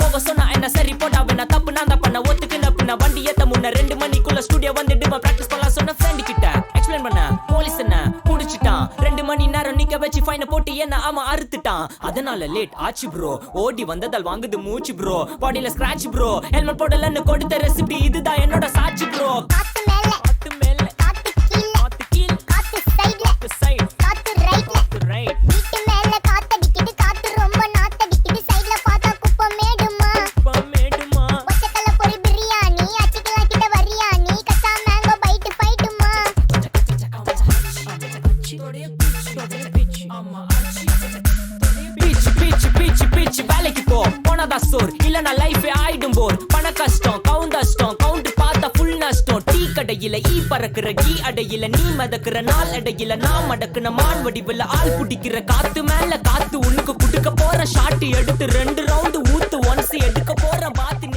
போக சொன்னா என்ன சரி போட்டா வேணா தப்பு நான் தான் பண்ண ஒத்துக்கு நப்புன வண்டி ஏத்த முன்ன 2 மணிக்குள்ள ஸ்டுடியோ வந்துட்டு பிராக்டிஸ் பண்ணலாம் சொன்ன ஃப்ரெண்ட் கிட்ட எக்ஸ்பிளைன் பண்ண போலீஸ் என்ன புடிச்சிட்டான் 2 மணி நேரம் நிக்க வச்சு ஃபைனை போட்டு என்ன அவன் அறுத்துட்டான் அதனால லேட் ஆச்சு ப்ரோ ஓடி வந்ததால் வாங்குது மூச்சு ப்ரோ பாடியில ஸ்கிராட்ச் ப்ரோ ஹெல்மெட் போடலன்னு கொடுத்த ரெசிபி இதுதான் என்னோட சாட்சி ப்ரோ காத்து மேல காத்து கீழ காத்து சைடு காத்து ரைட் வீட்டு மேல காத்தடிக்குது காத்து ரொம்ப நாத்தடிக்குது சைடுல பார்த்தா குப்பை மேடுமா ஒச்சக்கல்ல பொரி பிரியாணி அச்சிக்கலாம் கிட்ட வரியாணி கச்சா மேங்கோ பைட்டு ஃபைட்டுமா பிச்சு வேலைக்கு போனதா சோர் இல்லனா லைஃபே ஆயிடும் போர் பண கஷ்டம் கவுண்டர் பார்த்தா ஃபுல் நஷ்டம் டீ கடையில ஈ பறக்குற கீ அடையில நீ மதக்குற நாள் அடையில நான் மடக்குன மான் வடிவுல ஆள் புடிக்கிற காத்து மேல காத்து உனக்கு குடுக்க போற ஷாட் எடுத்து 2 ரவுண்டு ஊத்து ஒன்ஸ் எடுக்க போற பாத்து